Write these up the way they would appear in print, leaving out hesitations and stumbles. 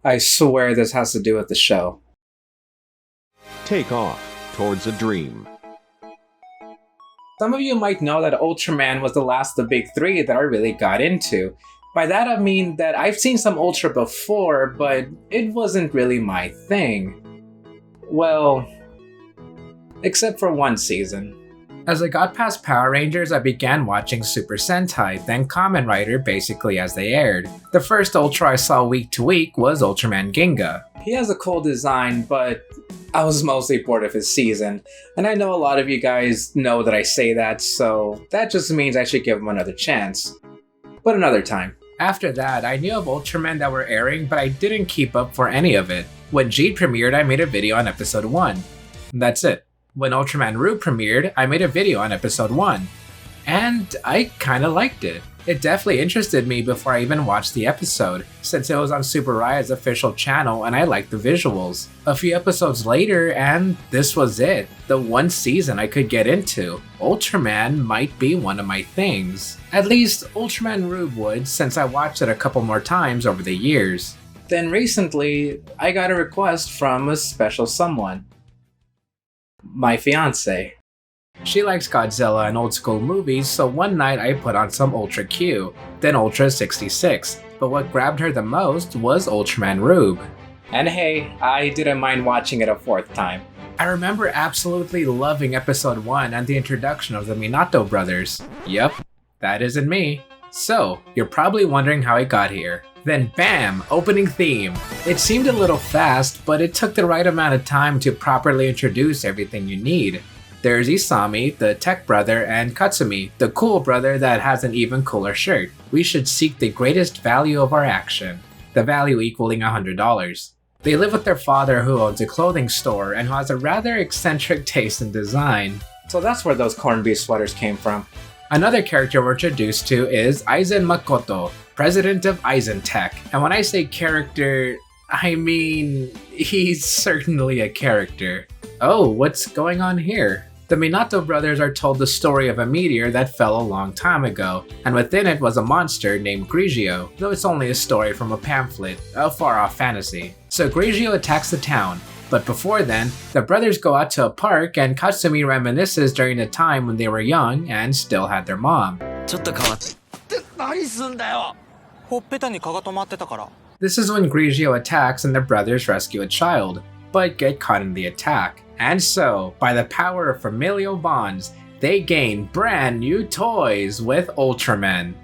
I swear this has to do with the show. Take off towards a dream. Some of you might know that Ultraman was the last of the big three that I really got into. By that I mean that I've seen some Ultra before, but it wasn't really my thing. Well, except for one season. As I got past Power Rangers, I began watching Super Sentai, then Kamen Rider basically as they aired. The first Ultra I saw week to week was Ultraman Ginga. He has a cool design, but I was mostly bored of his season, and I know a lot of you guys know that I say that, so that just means I should give him another chance. But another time. After that, I knew of Ultraman that were airing, but I didn't keep up for any of it. When G premiered, I made a video on episode 1. That's it. When Ultraman Orb premiered, I made a video on episode 1. And I kinda liked it. It definitely interested me before I even watched the episode, since it was on Super Raya's official channel and I liked the visuals. A few episodes later, and this was it. The one season I could get into. Ultraman might be one of my things. At least Ultraman Orb would, since I watched it a couple more times over the years. Then recently, I got a request from a special someone. My fiance. She likes Godzilla and old school movies, so one night I put on some Ultra Q, then Ultra 66, but what grabbed her the most was Ultraman Orb. And hey, I didn't mind watching it a fourth time. I remember absolutely loving episode 1 and the introduction of the Minato brothers. Yep, that isn't me. So, you're probably wondering how I got here. Then bam, opening theme. It seemed a little fast, but it took the right amount of time to properly introduce everything you need. There's Isami, the tech brother, and Katsumi, the cool brother that has an even cooler shirt. We should seek the greatest value of our action, the value equaling $100. They live with their father who owns a clothing store and who has a rather eccentric taste in design. So that's where those corned beef sweaters came from. Another character we're introduced to is Eisen Makoto, president of Eisen Tech. And when I say character, I mean he's certainly a character. Oh, what's going on here? The Minato brothers are told the story of a meteor that fell a long time ago, and within it was a monster named Grigio, though it's only a story from a pamphlet, a far-off fantasy. So Grigio attacks the town, but before then, the brothers go out to a park and Katsumi reminisces during the time when they were young and still had their mom. This is when Grigio attacks and the brothers rescue a child, but get caught in the attack. And so, by the power of familial bonds, they gain brand new toys with Ultraman.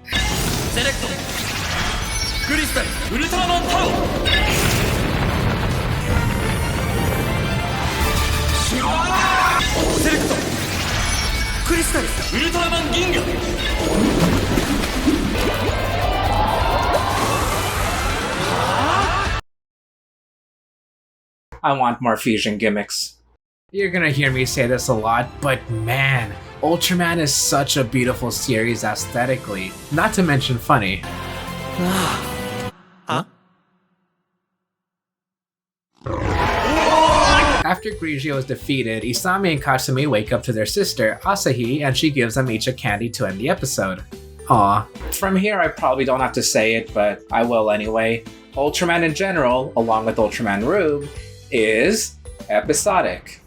I want more fusion gimmicks. You're gonna hear me say this a lot, but man, Ultraman is such a beautiful series aesthetically, not to mention funny. Huh? After Grigio is defeated, Isami and Katsumi wake up to their sister, Asahi, and she gives them each a candy to end the episode. Aw. From here I probably don't have to say it, but I will anyway. Ultraman in general, along with Ultraman Orb, is episodic.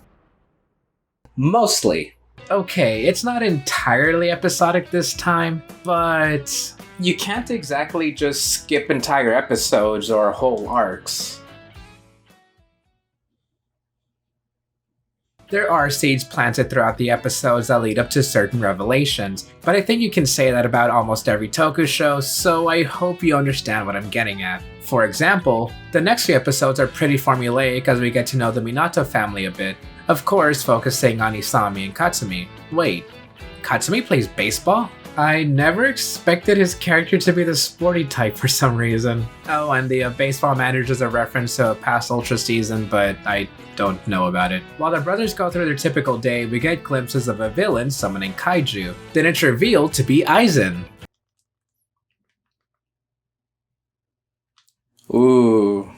Mostly. Okay, it's not entirely episodic this time, but you can't exactly just skip entire episodes or whole arcs. There are seeds planted throughout the episodes that lead up to certain revelations, but I think you can say that about almost every toku show, so I hope you understand what I'm getting at. For example, the next few episodes are pretty formulaic as we get to know the Minato family a bit, of course focusing on Isami and Katsumi. Wait, Katsumi plays baseball? I never expected his character to be the sporty type for some reason. Oh, and the baseball manager is a reference to a past Ultra season, but I don't know about it. While the brothers go through their typical day, we get glimpses of a villain summoning kaiju. Then it's revealed to be Eisen. Ooh.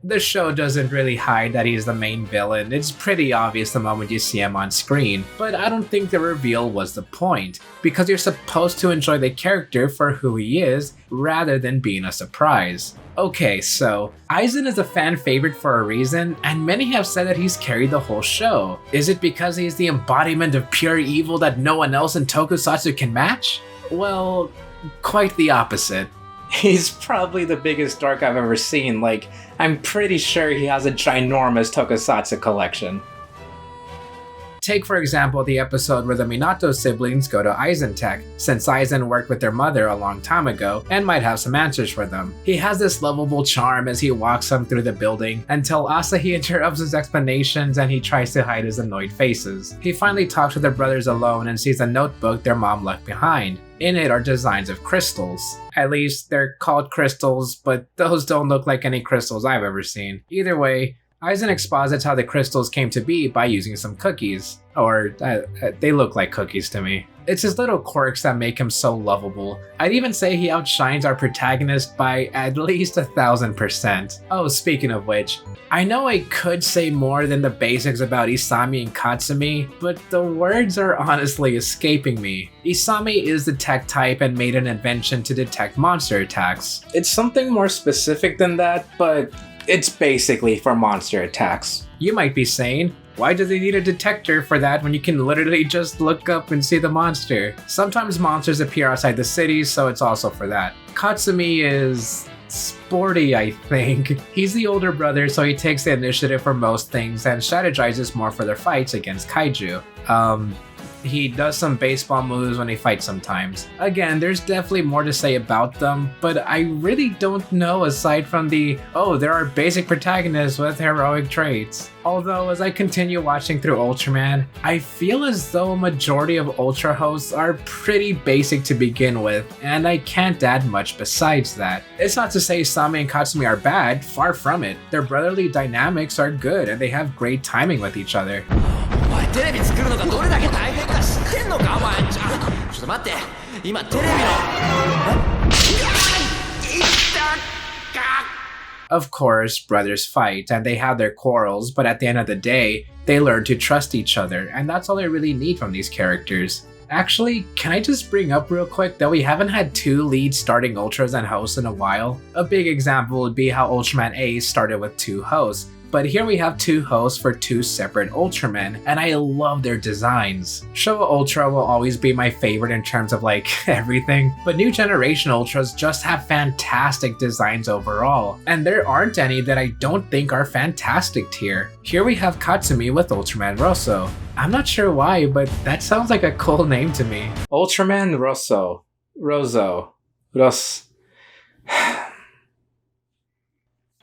The show doesn't really hide that he's the main villain, it's pretty obvious the moment you see him on screen, but I don't think the reveal was the point, because you're supposed to enjoy the character for who he is, rather than being a surprise. Okay, so, Eisen is a fan favorite for a reason, and many have said that he's carried the whole show. Is it because he's the embodiment of pure evil that no one else in Tokusatsu can match? Well, quite the opposite. He's probably the biggest dork I've ever seen, like, I'm pretty sure he has a ginormous Tokusatsu collection. Take for example the episode where the Minato siblings go to Eisen Tech, since Eisen worked with their mother a long time ago and might have some answers for them. He has this lovable charm as he walks them through the building until Asahi interrupts his explanations and he tries to hide his annoyed faces. He finally talks with their brothers alone and sees a notebook their mom left behind. In it are designs of crystals. At least they're called crystals, but those don't look like any crystals I've ever seen. Either way, Eisen exposits how the crystals came to be by using some cookies. Or, they look like cookies to me. It's his little quirks that make him so lovable. I'd even say he outshines our protagonist by at least 1,000%. Oh, speaking of which, I know I could say more than the basics about Isami and Katsumi, but the words are honestly escaping me. Isami is the tech type and made an invention to detect monster attacks. It's something more specific than that, but it's basically for monster attacks. You might be saying, why do they need a detector for that when you can literally just look up and see the monster? Sometimes monsters appear outside the city, so it's also for that. Katsumi is sporty, I think. He's the older brother, so he takes the initiative for most things and strategizes more for their fights against kaiju. He does some baseball moves when he fights sometimes. Again, there's definitely more to say about them, but I really don't know aside from the, oh, there are basic protagonists with heroic traits. Although, as I continue watching through Ultraman, I feel as though a majority of Ultra hosts are pretty basic to begin with, and I can't add much besides that. It's not to say Isami and Katsumi are bad, far from it. Their brotherly dynamics are good, and they have great timing with each other. テレビ作るのがどれだけ大変か知ってんのかお前ちょっと待って今テレビの Of course, brothers fight and they have their quarrels, but at the end of the day, they learn to trust each other, and that's all I really need from these characters. Actually, can I just bring up real quick that we haven't had two lead starting Ultras and hosts in a while? A big example would be how Ultraman A started with two hosts, but here we have two hosts for two separate Ultramen, and I love their designs. Showa Ultra will always be my favorite in terms of like everything, but new generation Ultras just have fantastic designs overall, and there aren't any that I don't think are fantastic tier. Here we have Katsumi with Ultraman Rosso. I'm not sure why, but that sounds like a cool name to me. Ultraman Rosso.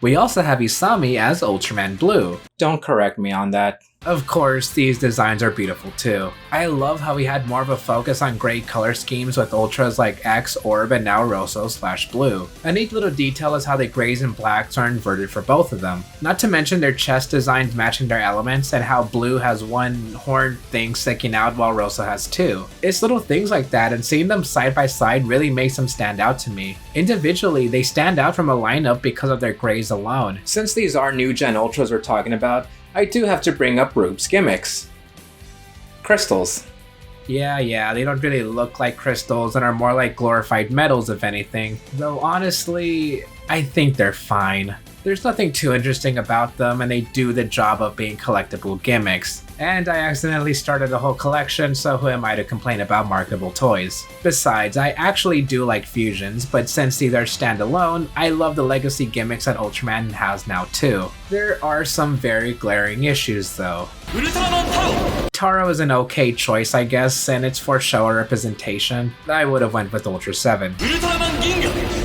We also have Isami as Ultraman Blue. Don't correct me on that. Of course, these designs are beautiful too. I love how we had more of a focus on gray color schemes with Ultras like X, Orb, and now Rosso/Blue. A neat little detail is how the grays and blacks are inverted for both of them. Not to mention their chest designs matching their elements and how Blue has one horn thing sticking out while Rosso has two. It's little things like that, and seeing them side by side really makes them stand out to me. Individually, they stand out from a lineup because of their grays alone. Since these are new gen Ultras we're talking about, I do have to bring up Rube's gimmicks. Crystals. Yeah, they don't really look like crystals and are more like glorified metals if anything. Though honestly, I think they're fine. There's nothing too interesting about them and they do the job of being collectible gimmicks. And I accidentally started a whole collection, so who am I to complain about marketable toys? Besides, I actually do like fusions, but since these are standalone, I love the legacy gimmicks that Ultraman has now too. There are some very glaring issues though. Taro is an okay choice I guess, and it's for Showa representation. I would have went with Ultra 7.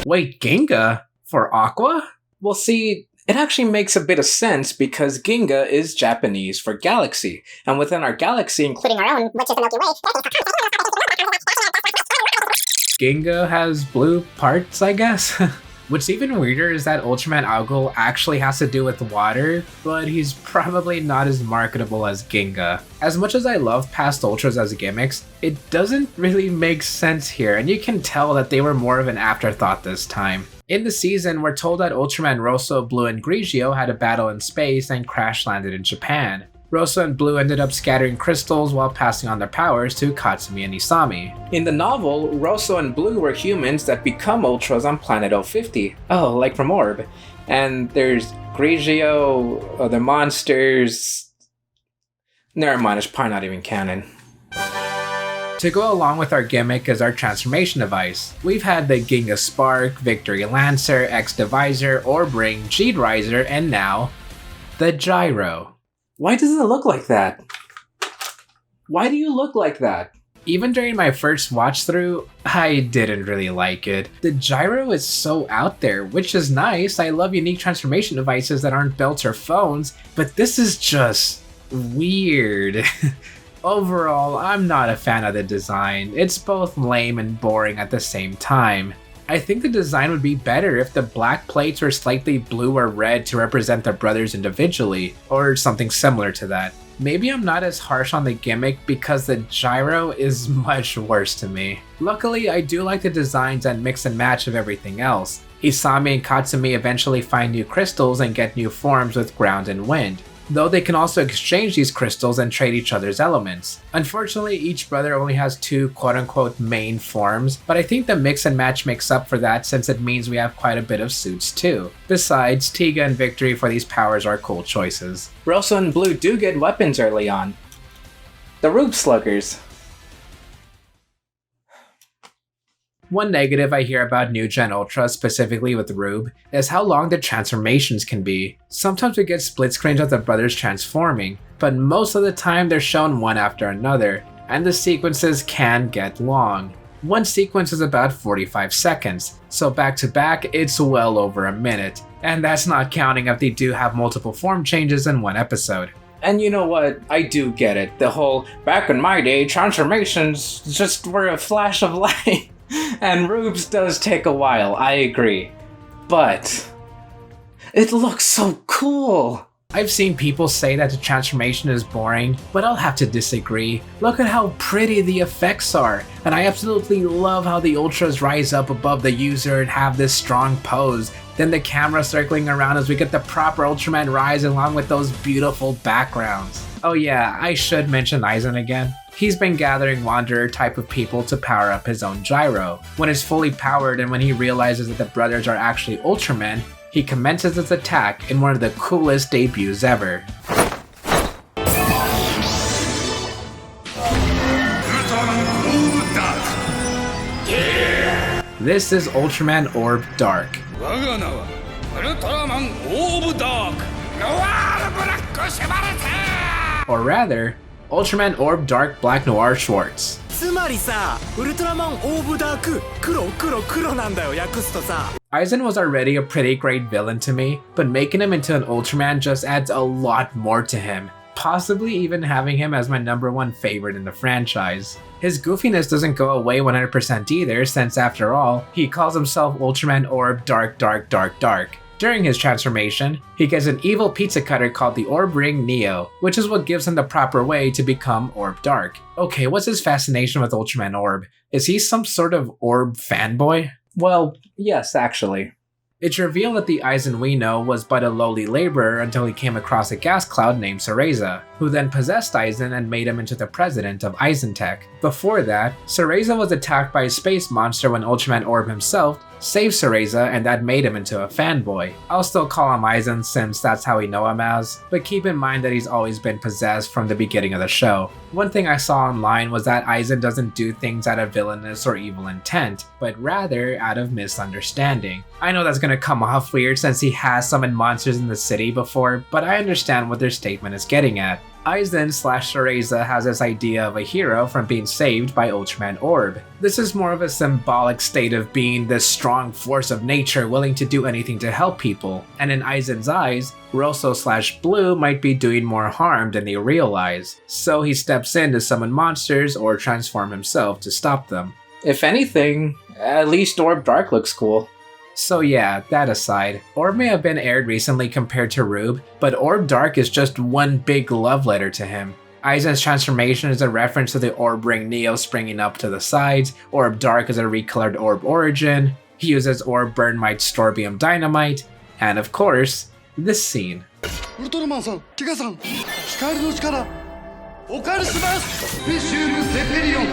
Wait, Ginga? For Aqua? Well see, it actually makes a bit of sense because Ginga is Japanese for galaxy, and within our galaxy, including our own, which is the Milky Way, Ginga has blue parts, I guess? What's even weirder is that Ultraman Algol actually has to do with water, but he's probably not as marketable as Ginga. As much as I love past Ultras as gimmicks, it doesn't really make sense here, and you can tell that they were more of an afterthought this time. In the season, we're told that Ultraman Rosso, Blue, and Grigio had a battle in space and crash landed in Japan. Rosso and Blue ended up scattering crystals while passing on their powers to Katsumi and Isami. In the novel, Rosso and Blue were humans that become Ultras on Planet 050. Oh, like from Orb. And there's Grigio, other monsters... Never mind, it's probably not even canon. To go along with our gimmick is our transformation device. We've had the Ginga Spark, Victory Lancer, X Divisor, Orb Ring, G Riser, and now the Gyro. Why does it look like that? Why do you look like that? Even during my first watch through, I didn't really like it. The Gyro is so out there, which is nice. I love unique transformation devices that aren't belts or phones, but this is just weird. Overall, I'm not a fan of the design. It's both lame and boring at the same time. I think the design would be better if the black plates were slightly blue or red to represent the brothers individually, or something similar to that. Maybe I'm not as harsh on the gimmick because the Gyro is much worse to me. Luckily, I do like the designs and mix and match of everything else. Isami and Katsumi eventually find new crystals and get new forms with ground and wind, though they can also exchange these crystals and trade each other's elements. Unfortunately, each brother only has 2 quote-unquote main forms, but I think the mix and match makes up for that since it means we have quite a bit of suits too. Besides, Tiga and Victory for these powers are cool choices. Rosso and Blue do get weapons early on. The Rube Sluggers. One negative I hear about New Gen Ultra, specifically with Rube, is how long the transformations can be. Sometimes we get split screens of the brothers transforming, but most of the time they're shown one after another, and the sequences can get long. One sequence is about 45 seconds, so back to back it's well over a minute, and that's not counting if they do have multiple form changes in one episode. And you know what, I do get it, the whole back in my day transformations just were a flash of light. And Rube's does take a while, I agree. But it looks so cool! I've seen people say that the transformation is boring, but I'll have to disagree. Look at how pretty the effects are, and I absolutely love how the Ultras rise up above the user and have this strong pose. Then the camera circling around as we get the proper Ultraman rise along with those beautiful backgrounds. Oh yeah, I should mention Eisen again. He's been gathering wanderer type of people to power up his own Gyro. When it's fully powered and when he realizes that the brothers are actually Ultramen, he commences his attack in one of the coolest debuts ever. This is Ultraman Orb Dark. Or rather, Ultraman Orb Dark Black Noir Schwartz. Eisen was already a pretty great villain to me, but making him into an Ultraman just adds a lot more to him, possibly even having him as my #1 favorite in the franchise. His goofiness doesn't go away 100% either, since after all, he calls himself Ultraman Orb Dark Dark Dark Dark. During his transformation, he gets an evil pizza cutter called the Orb Ring Neo, which is what gives him the proper way to become Orb Dark. Okay, what's his fascination with Ultraman Orb? Is he some sort of Orb fanboy? Well, yes, actually. It's revealed that the Eisen we know was but a lowly laborer until he came across a gas cloud named Cereza, who then possessed Eisen and made him into the president of Eisentech. Before that, Cereza was attacked by a space monster when Ultraman Orb himself saved Cereza, and that made him into a fanboy. I'll still call him Eisen since that's how we know him as, but keep in mind that he's always been possessed from the beginning of the show. One thing I saw online was that Eisen doesn't do things out of villainous or evil intent, but rather out of misunderstanding. I know that's gonna come off weird since he has summoned monsters in the city before, but I understand what their statement is getting at. Eisen/Cereza has this idea of a hero from being saved by Ultraman Orb. This is more of a symbolic state of being this strong force of nature willing to do anything to help people, and in Eisen's eyes, Rosso/Blue might be doing more harm than they realize, so he steps in to summon monsters or transform himself to stop them. If anything, at least Orb Dark looks cool. So yeah, that aside, Orb may have been aired recently compared to Rube, but Orb Dark is just one big love letter to him. Eisen's transformation is a reference to the Orb Ring Neo springing up to the sides, Orb Dark is a recolored Orb origin. He uses Orb Burn Might Storbium Dynamite, and of course, this scene. ウルトラマンさん、キガさん、光の力、お借りします。ビシウムセペリオン。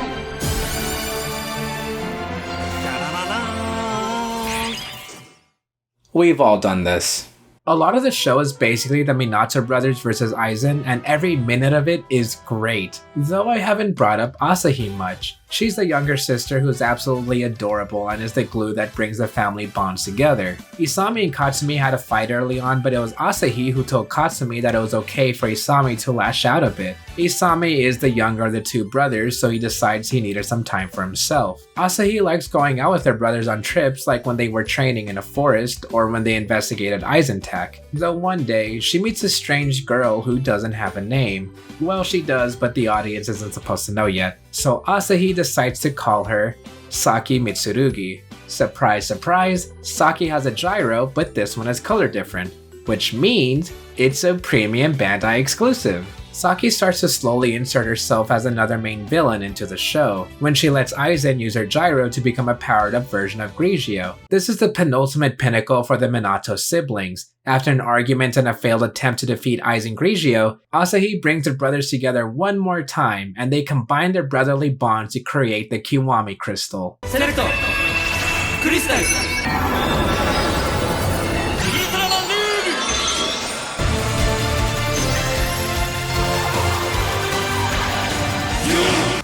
We've all done this. A lot of the show is basically the Minato brothers versus Eisen, and every minute of it is great. Though I haven't brought up Asahi much. She's the younger sister who's absolutely adorable and is the glue that brings the family bonds together. Isami and Katsumi had a fight early on, but it was Asahi who told Katsumi that it was okay for Isami to lash out a bit. Isami is the younger of the two brothers, so he decides he needed some time for himself. Asahi likes going out with her brothers on trips like when they were training in a forest or when they investigated Eisen tech. Though one day, she meets a strange girl who doesn't have a name. Well, she does, but the audience isn't supposed to know yet. So Asahi decides to call her Saki Mitsurugi. Surprise, surprise, Saki has a gyro, but this one is color different, which means it's a premium Bandai exclusive. Saki starts to slowly insert herself as another main villain into the show, when she lets Eisen use her gyro to become a powered-up version of Grigio. This is the penultimate pinnacle for the Minato siblings. After an argument and a failed attempt to defeat Eisen Grigio, Asahi brings the brothers together one more time, and they combine their brotherly bonds to create the Kiwami Crystal. Selecto! Crystals!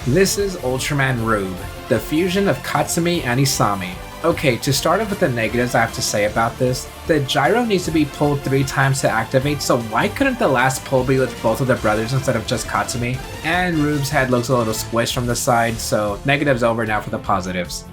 This is Ultraman Rube, the fusion of Katsumi and Isami. Okay, to start off with the negatives I have to say about this, the gyro needs to be pulled 3 times to activate, so why couldn't the last pull be with both of the brothers instead of just Katsumi? And Rube's head looks a little squished from the side, so negatives over now for the positives.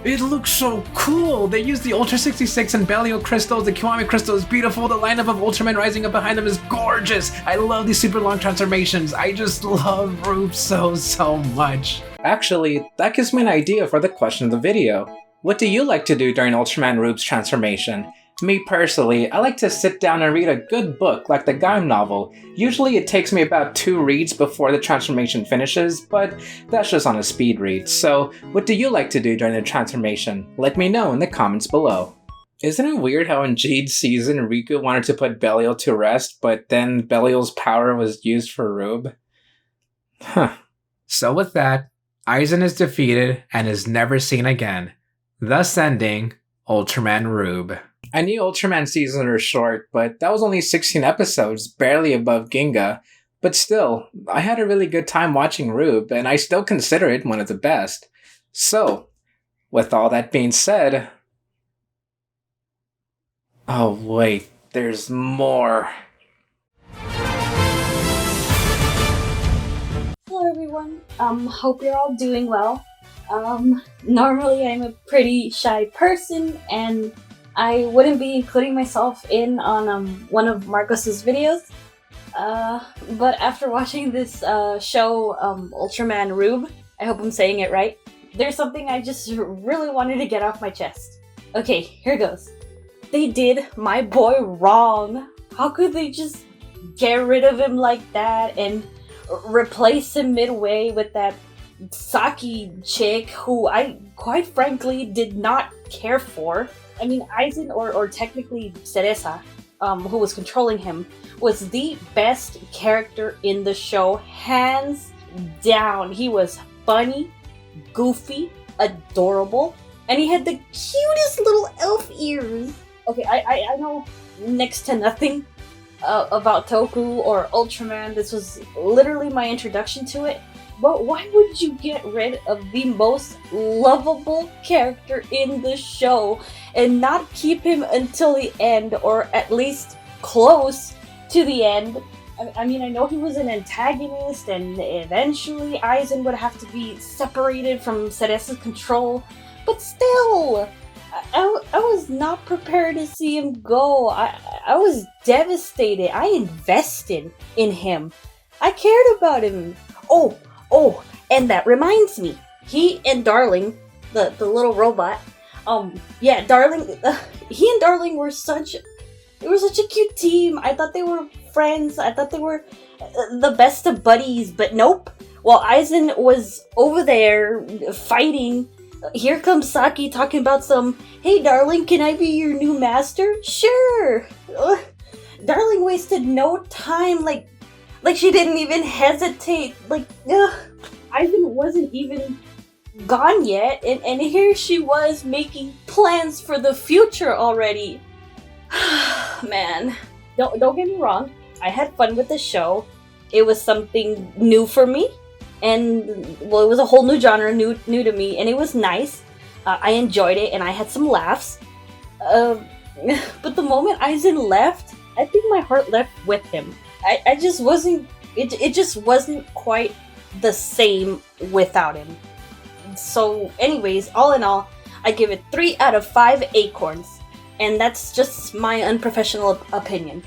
It looks so cool! They used the Ultra 66 and Belial crystals, the Kiwami crystal is beautiful, the lineup of Ultraman rising up behind them is gorgeous! I love these super long transformations, I just love Rube so much. Actually, that gives me an idea for the question of the video. What do you like to do during Ultraman Rube's transformation? Me personally, I like to sit down and read a good book like the Gaim novel. Usually it takes me about 2 reads before the transformation finishes, but that's just on a speed read. So, what do you like to do during the transformation? Let me know in the comments below. Isn't it weird how in Jade's season, Riku wanted to put Belial to rest, but then Belial's power was used for Rube? Huh. So with that, Eisen is defeated and is never seen again, thus ending Ultraman Rube. I knew Ultraman seasons were short, but that was only 16 episodes, barely above Ginga. But still, I had a really good time watching Rube, and I still consider it one of the best. So, with all that being said... Oh wait, there's more. Hello everyone, hope you're all doing well. Normally I'm a pretty shy person, and I wouldn't be including myself in on one of Marcos's videos, but after watching this show, Ultraman Rube, I hope I'm saying it right, there's something I just really wanted to get off my chest. Okay, here goes. They did my boy wrong. How could they just get rid of him like that and replace him midway with that Saki chick who I quite frankly did not care for? I mean, Eisen, or technically Cereza, who was controlling him, was the best character in the show, hands down. He was funny, goofy, adorable, and he had the cutest little elf ears. Okay, I know next to nothing about Toku or Ultraman. This was literally my introduction to it. But why would you get rid of the most lovable character in the show and not keep him until the end, or at least close to the end? I mean, I know he was an antagonist, and eventually Eisen would have to be separated from Cereza's control, but still, I was not prepared to see him go. I was devastated. I invested in him. I cared about him. Oh, and that reminds me. He and Darling, the little robot, yeah, Darling, he and Darling were such a cute team. I thought they were friends. I thought they were the best of buddies, but nope. While Eisen was over there fighting Here comes Saki talking about some, hey darling, can I be your new master? Sure! Darling wasted no time, like she didn't even hesitate, Ivan wasn't even gone yet, and here she was making plans for the future already. Man, don't get me wrong, I had fun with the show. It was something new for me, and well, it was a whole new genre, new to me, and it was nice. I enjoyed it, and I had some laughs. But the moment Eisen left, I think my heart left with him. I just wasn't. It just wasn't quite the same without him. So, anyways, all in all, I give it 3 out of 5 acorns, and that's just my unprofessional opinion.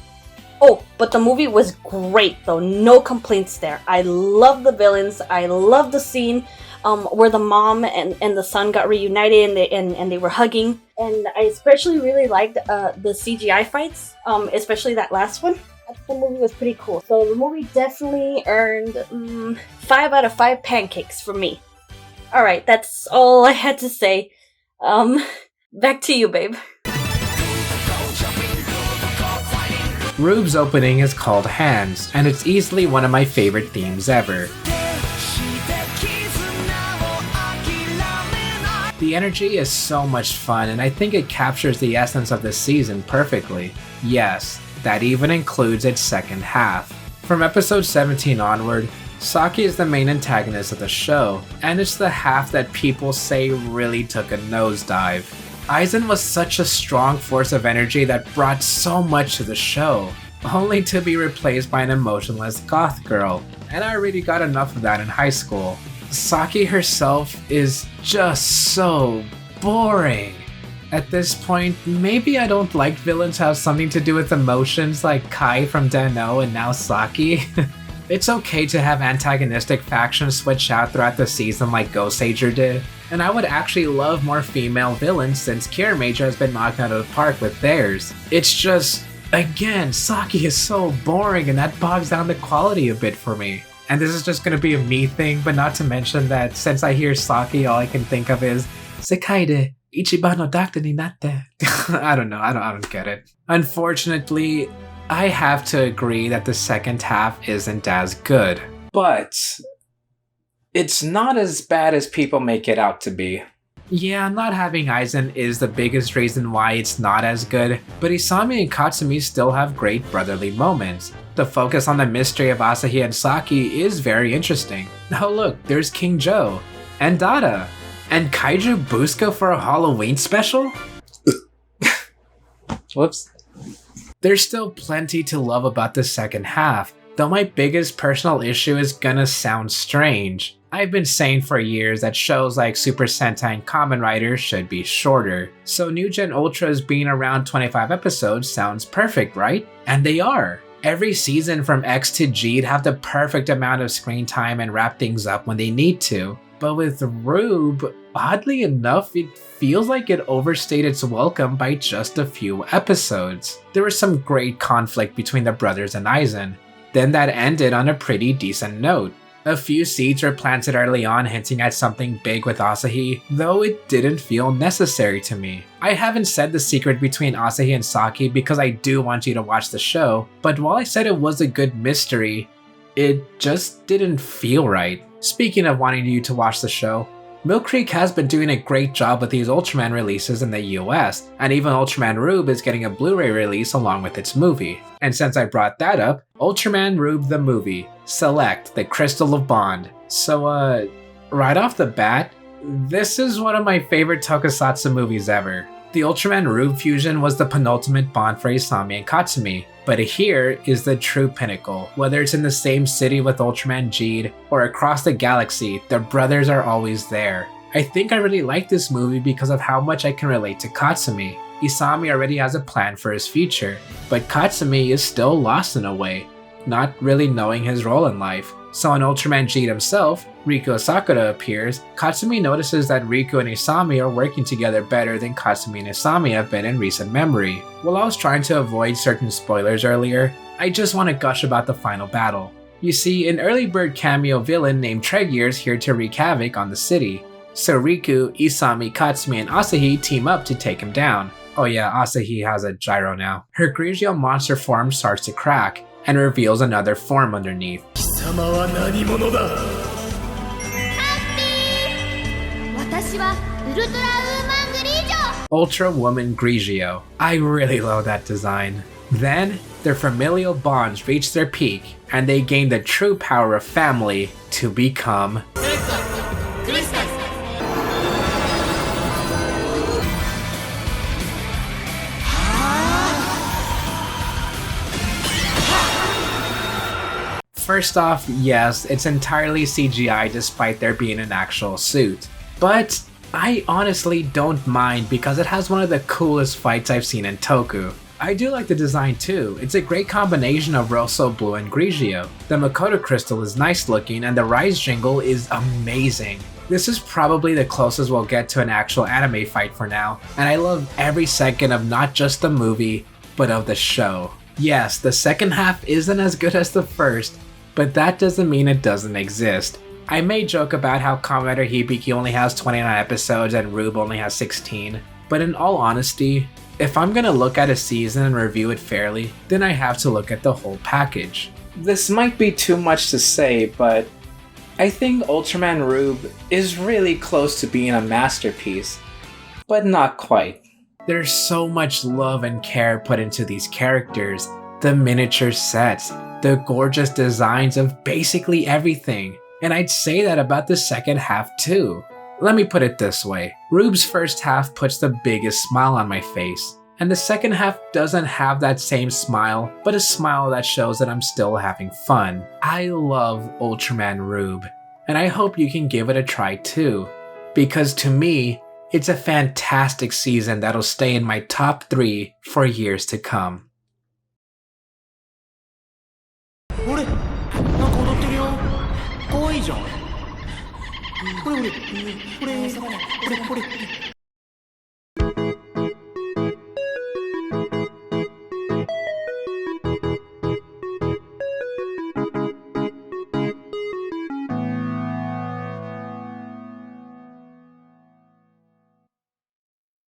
Oh, but the movie was great though, no complaints there. I love the villains, I love the scene where the mom and the son got reunited and they were hugging. And I especially really liked the CGI fights, especially that last one. The movie was pretty cool. So the movie definitely earned 5 out of 5 pancakes from me. Alright, that's all I had to say. Back to you, babe. Rube's opening is called Hands, and it's easily one of my favorite themes ever. The energy is so much fun, and I think it captures the essence of the season perfectly. Yes, that even includes its second half. From episode 17 onward, Saki is the main antagonist of the show, and it's the half that people say really took a nosedive. Eisen was such a strong force of energy that brought so much to the show, only to be replaced by an emotionless goth girl, and I already got enough of that in high school. Saki herself is just so boring. At this point, maybe I don't like villains who have something to do with emotions like Kai from Den-O and now Saki. It's okay to have antagonistic factions switch out throughout the season like Ghost Ager did, and I would actually love more female villains since Kiramager has been knocked out of the park with theirs. It's just, again, Saki is so boring and that bogs down the quality a bit for me. And this is just gonna be a me thing, but not to mention that since I hear Saki, all I can think of is Sekai de Ichiban no Doctor ni natte. I don't know, I don't get it. Unfortunately, I have to agree that the second half isn't as good. But it's not as bad as people make it out to be. Yeah, not having Eisen is the biggest reason why it's not as good, but Isami and Katsumi still have great brotherly moments. The focus on the mystery of Asahi and Saki is very interesting. Oh look, there's King Joe, and Dada, and Kaiju Busco for a Halloween special? Whoops. There's still plenty to love about the second half, though my biggest personal issue is gonna sound strange. I've been saying for years that shows like Super Sentai and Kamen Rider should be shorter, so New Gen Ultras being around 25 episodes sounds perfect, right? And they are. Every season from X to G'd have the perfect amount of screen time and wrap things up when they need to. But with Rube, oddly enough, it feels like it overstayed its welcome by just a few episodes. There was some great conflict between the brothers and Eisen, then that ended on a pretty decent note. A few seeds were planted early on hinting at something big with Asahi, though it didn't feel necessary to me. I haven't said the secret between Asahi and Saki because I do want you to watch the show, but while I said it was a good mystery, it just didn't feel right. Speaking of wanting you to watch the show, Mill Creek has been doing a great job with these Ultraman releases in the US, and even Ultraman Rube is getting a Blu-ray release along with its movie. And since I brought that up, Ultraman Rube the movie, select the Crystal of Bond. So right off the bat, this is one of my favorite tokusatsu movies ever. The Ultraman Rube fusion was the penultimate bond for Isami and Katsumi, but here is the true pinnacle. Whether it's in the same city with Ultraman G'd or across the galaxy, the brothers are always there. I think I really like this movie because of how much I can relate to Katsumi. Isami already has a plan for his future, but Katsumi is still lost in a way, not really knowing his role in life. So in Ultraman G'd himself, Riku Sakura appears. Katsumi notices that Riku and Isami are working together better than Katsumi and Isami have been in recent memory. While I was trying to avoid certain spoilers earlier, I just want to gush about the final battle. You see, an early bird cameo villain named Tregear is here to wreak havoc on the city. So Riku, Isami, Katsumi, and Asahi team up to take him down. Oh yeah, Asahi has a gyro now. Her Grigio monster form starts to crack, and reveals another form underneath. 貴様は何者だ私はウルトラウーマングリージョ Ultra Woman Grigio. I really love that design. Then, their familial bonds reach their peak, and they gain the true power of family to become... First off, yes, it's entirely CGI despite there being an actual suit. But I honestly don't mind because it has one of the coolest fights I've seen in Toku. I do like the design too. It's a great combination of Rosso Blue and Grigio. The Makoto crystal is nice looking and the Rise jingle is amazing. This is probably the closest we'll get to an actual anime fight for now, and I love every second of not just the movie, but of the show. Yes, the second half isn't as good as the first, but that doesn't mean it doesn't exist. I may joke about how Kamen Rider Hibiki only has 29 episodes and Rube only has 16, but in all honesty, if I'm gonna look at a season and review it fairly, then I have to look at the whole package. This might be too much to say, but I think Ultraman Rube is really close to being a masterpiece, but not quite. There's so much love and care put into these characters, the miniature sets, the gorgeous designs of basically everything. And I'd say that about the second half too. Let me put it this way, Rube's first half puts the biggest smile on my face, and the second half doesn't have that same smile, but a smile that shows that I'm still having fun. I love Ultraman Rube, and I hope you can give it a try too, because to me, it's a fantastic season that'll stay in my top 3 for years to come. あれなんか踊ってるよかわいいじゃんこれこれこれこれこれ